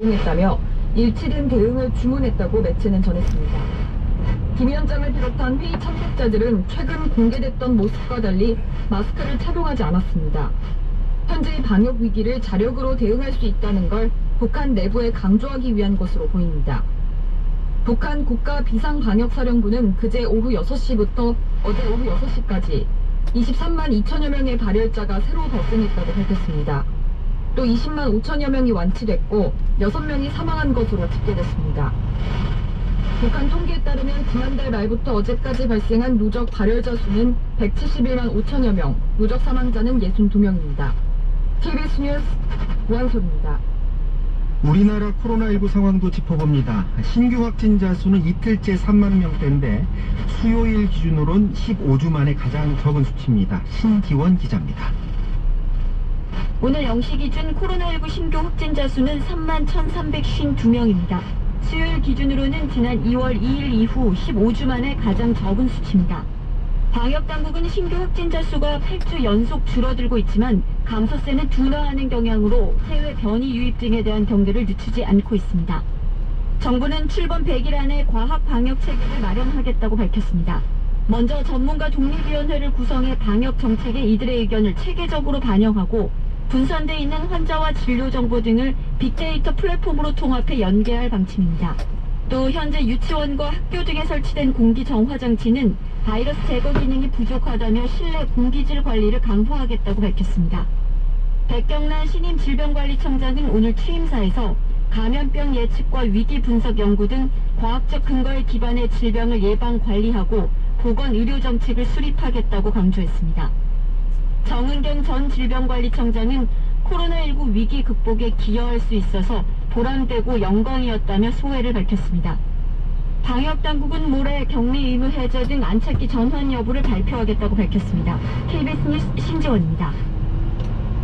했다며 일치된 대응을 주문했다고 매체는 전했습니다. 김 위원장을 비롯한 회의 참석자들은 최근 공개됐던 모습과 달리 마스크를 착용하지 않았습니다. 현재의 방역 위기를 자력으로 대응할 수 있다는 걸 북한 내부에 강조하기 위한 것으로 보입니다. 북한 국가비상방역사령부는 그제 오후 6시부터 어제 오후 6시까지 23만 2천여 명의 발열자가 새로 발생했다고 밝혔습니다. 또 20만 5천여 명이 완치됐고 6명이 사망한 것으로 집계됐습니다. 북한 통계에 따르면 지난달 말부터 어제까지 발생한 누적 발열자 수는 171만 5천여 명, 누적 사망자는 62명입니다. KBS 뉴스 우한솔입니다. 우리나라 코로나19 상황도 짚어봅니다. 신규 확진자 수는 이틀째 3만 명대인데 수요일 기준으로는 15주 만에 가장 적은 수치입니다. 신기원 기자입니다. 오늘 0시 기준 코로나19 신규 확진자 수는 3만 1,352명입니다. 수요일 기준으로는 지난 2월 2일 이후 15주 만에 가장 적은 수치입니다. 방역당국은 신규 확진자 수가 8주 연속 줄어들고 있지만 감소세는 둔화하는 경향으로 해외 변이 유입 등에 대한 경계를 늦추지 않고 있습니다. 정부는 출범 100일 안에 과학 방역 체계를 마련하겠다고 밝혔습니다. 먼저 전문가 독립위원회를 구성해 방역 정책에 이들의 의견을 체계적으로 반영하고 분산돼 있는 환자와 진료 정보 등을 빅데이터 플랫폼으로 통합해 연계할 방침입니다. 또 현재 유치원과 학교 등에 설치된 공기 정화 장치는 바이러스 제거 기능이 부족하다며 실내 공기질 관리를 강화하겠다고 밝혔습니다. 백경란 신임 질병관리청장은 오늘 취임사에서 감염병 예측과 위기 분석 연구 등 과학적 근거에 기반해 질병을 예방 관리하고 보건 의료 정책을 수립하겠다고 강조했습니다. 정은경 전 질병관리청장은 코로나19 위기 극복에 기여할 수 있어서 보람되고 영광이었다며 소회를 밝혔습니다. 방역당국은 모레 격리 의무 해제 등 안착기 전환 여부를 발표하겠다고 밝혔습니다. KBS 뉴스 신지원입니다.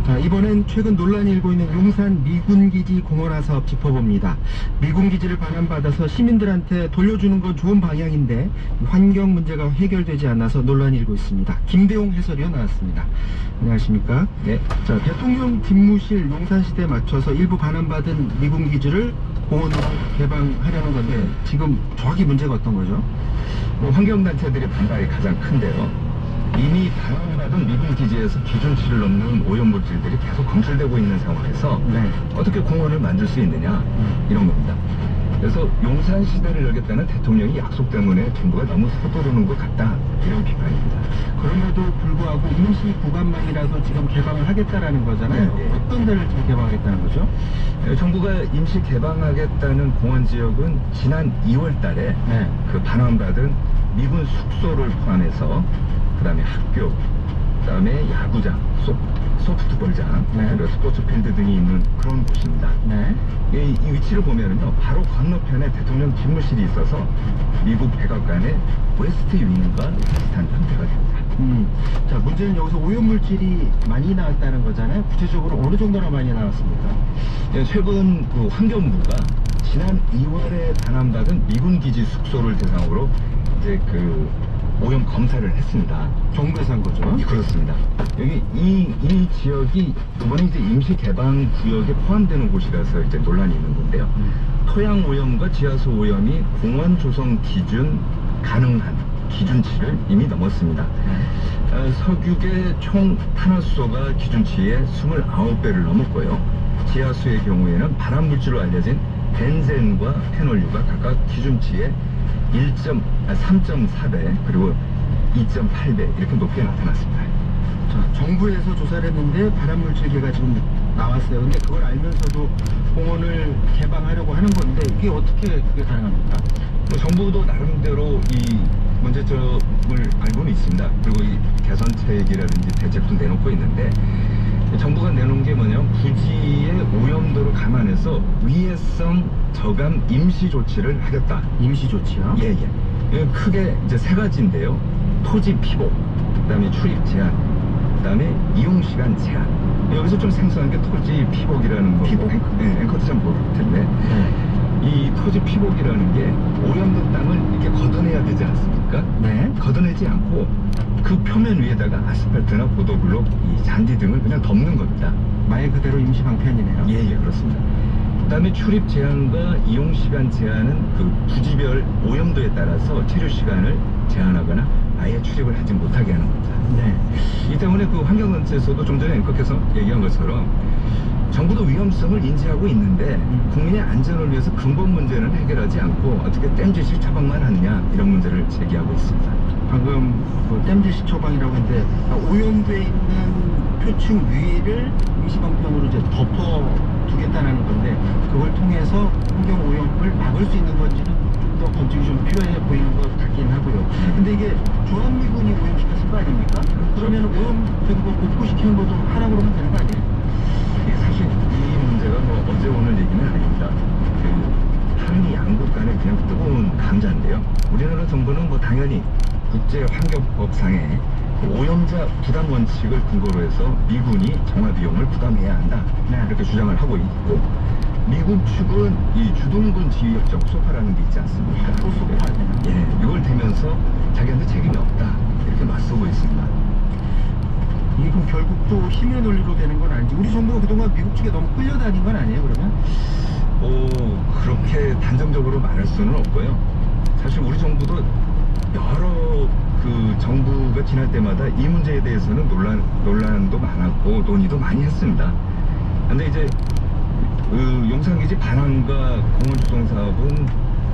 자, 이번엔 최근 논란이 일고 있는 용산 미군기지 공원화 사업 짚어봅니다. 미군기지를 반환받아서 시민들한테 돌려주는 건 좋은 방향인데 환경 문제가 해결되지 않아서 논란이 일고 있습니다. 김대용 해설위원 나왔습니다. 안녕하십니까? 네. 자, 대통령 집무실 용산시대에 맞춰서 일부 반환받은 미군기지를 공원으로 개방하려는 건데 지금 정확히 문제가 어떤 거죠? 환경단체들의 반발이 가장 큰데요. 이미 반환받은 미군 기지에서 기준치를 넘는 오염물질들이 계속 검출되고 있는 상황에서 네. 어떻게 공원을 만들 수 있느냐 이런 겁니다. 그래서 용산 시대를 열겠다는 대통령이 약속 때문에 정부가 너무 서두르는 것 같다 이런 비판입니다. 그럼에도 불구하고 임시 구간만이라도 지금 개방을 하겠다라는 거잖아요. 네. 어떤 데를 지금 개방하겠다는 거죠? 정부가 임시 개방하겠다는 공원 지역은 지난 2월 달에 네. 그 반환받은 미군 숙소를 포함해서 그 다음에 학교, 그 다음에 야구장, 소프트볼장, 네. 그리고 스포츠필드 등이 있는 그런 곳입니다. 네. 이 위치를 보면은요, 바로 건너편에 대통령 집무실이 있어서 미국 백악관의 웨스트 윙과 비슷한 형태가 됩니다. 자, 문제는 여기서 오염물질이 많이 나왔다는 거잖아요. 구체적으로 어느 정도나 많이 나왔습니까? 최근 그 환경부가 지난 2월에 반환받은 미군 기지 숙소를 대상으로 이제 그 오염 검사를 했습니다. 정부에서 한 거죠? 예, 그렇습니다. 여기 이 지역이 이번에 이제 임시 개방 구역에 포함되는 곳이라서 이제 논란이 있는 건데요. 토양 오염과 지하수 오염이 공원 조성 기준 가능한 기준치를 이미 넘었습니다. 석유계 총 탄화수소가 기준치의 29배를 넘었고요. 지하수의 경우에는 발암물질로 알려진 벤젠과 페놀류가 각각 기준치의 3.4배 그리고 2.8배 이렇게 높게 나타났습니다. 자, 정부에서 조사를 했는데 발암물질계가 지금 나왔어요. 근데 그걸 알면서도 공원을 개방하려고 하는 건데 이게 어떻게 그게 가능합니까? 정부도 나름대로 이 문제점을 알고는 있습니다. 그리고 이 개선책이라든지 대책도 내놓고 있는데 정부가 내놓은 게 뭐냐면 부지의 오염도를 감안해서 위해성 저감 임시 조치를 하겠다. 임시 조치요? 예. 크게 이제 세 가지인데요. 토지 피복, 그다음에 출입 제한, 그다음에 이용 시간 제한. 여기서 좀 생소한 게 토지 피복이라는 거. 피복? 앵커도 잘 모를 텐데. 네. 이 토지 피복이라는 게 오염된 땅을 이렇게 걷어내야 되지 않습니까? 네. 걷어내지 않고 그 표면 위에다가 아스팔트나 보도블록, 이 잔디 등을 그냥 덮는 겁니다. 말 그대로 임시 방편이네요. 예, 그렇습니다. 그다음에 출입 제한과 이용 시간 제한은 그 부지별 오염도에 따라서 체류 시간을 제한하거나 아예 출입을 하지 못하게 하는 겁니다. 네. 이 때문에 그 환경단체에서도 좀 전에 앵커께서 얘기한 것처럼 정부도 위험성을 인지하고 있는데 국민의 안전을 위해서 근본 문제는 해결하지 않고 어떻게 땜질식 처방만 하느냐 이런 문제를 제기하고 있습니다. 방금 그 땜질식 처방이라고 했는데 오염돼 있는 표층 위를 임시방편으로 이제 덮어두겠다는 건데 그걸 통해서 환경 오염을 막을 수 있는 건지는 좀 더 검증이 좀 필요해 보이는 것 같긴 하고요. 근데 이게 주한미군이 오염시켰을 거 아닙니까? 그러면 오염된 거 복구시키는 것도 하라고 하면 되는 거 아니에요? 이게 사실 이 문제가 뭐 어제 오늘 얘기는 아닙니다. 그 한미 양국 간의 그냥 뜨거운 감자인데요. 우리나라 정부는 뭐 당연히 국제환경법상의 그 오염자 부담 원칙을 근거로 해서 미군이 정화 비용을 부담해야 한다. 이렇게 주장을 하고 있고 미국 측은 이 주둔군 지휘협정 소파라는 게 있지 않습니까? 또 소파. 예, 이걸 대면서 자기한테 책임이 없다 이렇게 맞서고 있습니다. 이게 그럼 결국 또 힘의 논리로 되는 건 아닌지 우리 정부가 그동안 미국 측에 너무 끌려다닌 건 아니에요 그러면? 그렇게 단정적으로 말할 수는 없고요. 사실 우리 정부도 여러 그 정부가 지날 때마다 이 문제에 대해서는 논란도 많았고 논의도 많이 했습니다. 근데 이제 그 용산기지 반환과 공원 조성 사업은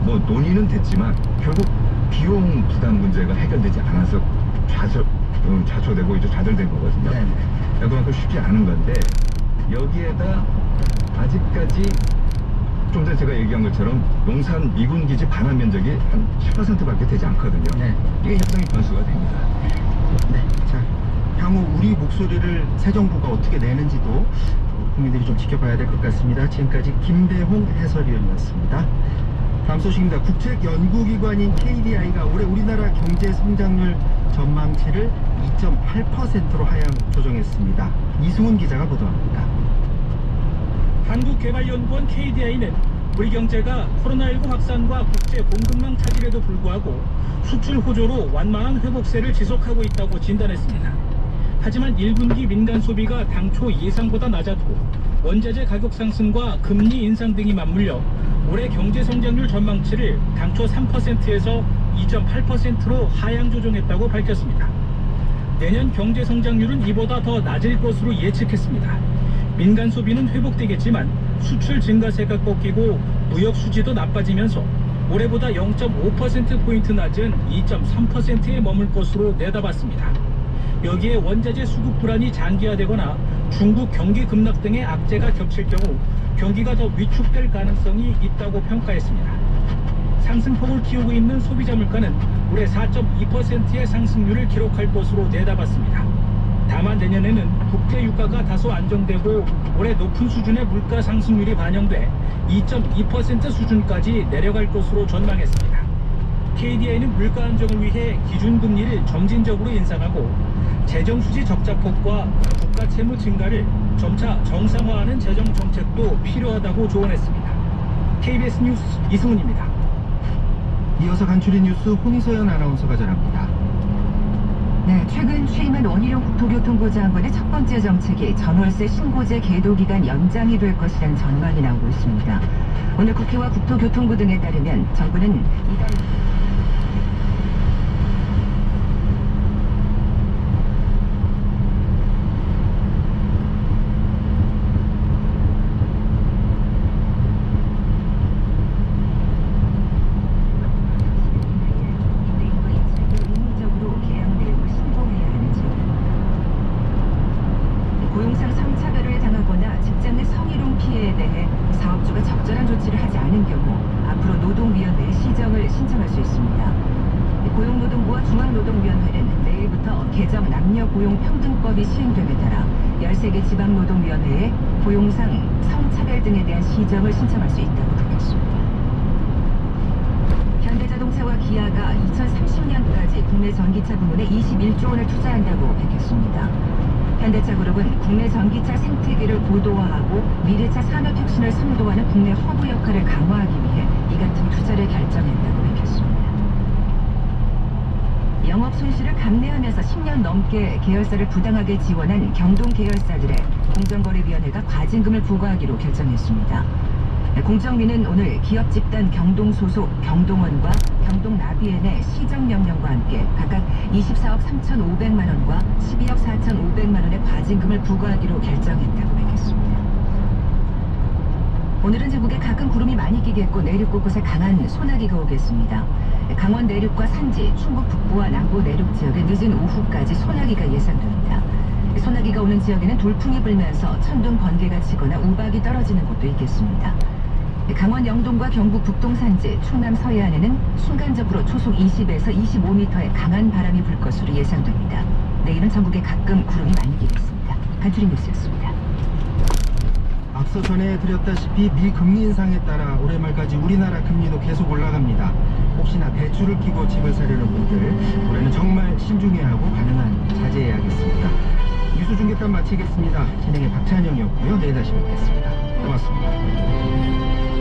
뭐 논의는 됐지만 결국 비용 부담 문제가 해결되지 않아서 좌초되고 이제 좌절된 거거든요. 네네. 그만큼 쉽지 않은 건데 여기에다 아직까지 좀 전에 제가 얘기한 것처럼 용산 미군기지 반환 면적이 한 10%밖에 되지 않거든요. 네. 이게 협상의 변수가 됩니다. 네. 자, 향후 우리 목소리를 새 정부가 어떻게 내는지도 국민들이 좀 지켜봐야 될 것 같습니다. 지금까지 김배홍 해설위원이었습니다. 다음 소식입니다. 국책연구기관인 KDI가 올해 우리나라 경제 성장률 전망치를 2.8%로 하향 조정했습니다. 이승훈 기자가 보도합니다. 한국개발연구원 KDI는 우리 경제가 코로나19 확산과 국제 공급망 차질에도 불구하고 수출 호조로 완만한 회복세를 지속하고 있다고 진단했습니다. 하지만 1분기 민간 소비가 당초 예상보다 낮았고 원자재 가격 상승과 금리 인상 등이 맞물려 올해 경제 성장률 전망치를 당초 3%에서 2.8%로 하향 조정했다고 밝혔습니다. 내년 경제 성장률은 이보다 더 낮을 것으로 예측했습니다. 민간 소비는 회복되겠지만 수출 증가세가 꺾이고 무역 수지도 나빠지면서 올해보다 0.5%포인트 낮은 2.3%에 머물 것으로 내다봤습니다. 여기에 원자재 수급 불안이 장기화되거나 중국 경기 급락 등의 악재가 겹칠 경우 경기가 더 위축될 가능성이 있다고 평가했습니다. 상승폭을 키우고 있는 소비자 물가는 올해 4.2%의 상승률을 기록할 것으로 내다봤습니다. 다만 내년에는 국제 유가가 다소 안정되고 올해 높은 수준의 물가 상승률이 반영돼 2.2% 수준까지 내려갈 것으로 전망했습니다. KDI는 물가 안정을 위해 기준금리를 점진적으로 인상하고 재정수지 적자폭과 국가 채무 증가를 점차 정상화하는 재정 정책도 필요하다고 조언했습니다. KBS 뉴스 이승훈입니다. 이어서 간추린 뉴스 홍서연 아나운서가 전합니다. 네, 최근 취임한 원희룡 국토교통부 장관의 첫 번째 정책이 전월세 신고제 계도 기간 연장이 될 것이라는 전망이 나오고 있습니다. 오늘 국회와 국토교통부 등에 따르면 정부는 이달 고용상 성차별을 당하거나 직장 내 성희롱 피해에 대해 사업주가 적절한 조치를 하지 않은 경우 앞으로 노동위원회에 시정을 신청할 수 있습니다. 고용노동부와 중앙노동위원회는 내일부터 개정 남녀고용평등법이 시행됨에 따라 13개 지방노동위원회에 고용상 성차별 등에 대한 시정을 신청할 수 있다고 밝혔습니다. 현대자동차와 기아가 2030년까지 국내 전기차 부문에 21조 원을 투자한다고 밝혔습니다. 현대차 그룹은 국내 전기차 생태계를 고도화하고 미래차 산업혁신을 선도하는 국내 허브 역할을 강화하기 위해 이 같은 투자를 결정했다고 밝혔습니다. 영업 손실을 감내하면서 10년 넘게 계열사를 부당하게 지원한 경동 계열사들의 공정거래위원회가 과징금을 부과하기로 결정했습니다. 공정위는 오늘 기업 집단 경동 소속 경동원과 경동 나비엔의 시정명령과 함께 각각 24억 3,500만 원과 12억 4,500만 원의 과징금을 부과하기로 결정했다고 밝혔습니다. 오늘은 전국에 가끔 구름이 많이 끼겠고 내륙 곳곳에 강한 소나기가 오겠습니다. 강원 내륙과 산지, 충북 북부와 남부 내륙 지역에 늦은 오후까지 소나기가 예상됩니다. 소나기가 오는 지역에는 돌풍이 불면서 천둥 번개가 치거나 우박이 떨어지는 곳도 있겠습니다. 강원 영동과 경북 북동 산지, 충남 서해안에는 순간적으로 초속 20에서 25m의 강한 바람이 불 것으로 예상됩니다. 내일은 전국에 가끔 구름이 많이 끼겠습니다. 간추린 뉴스였습니다. 앞서 전해드렸다시피 미 금리 인상에 따라 올해 말까지 우리나라 금리도 계속 올라갑니다. 혹시나 대출을 끼고 집을 사려는 분들 올해는 정말 신중해야 하고 가능한 자제해야겠습니다. 뉴스 중계단 마치겠습니다. 진행의 박찬영이었고요. 내일 다시 뵙겠습니다. 고맙습니다.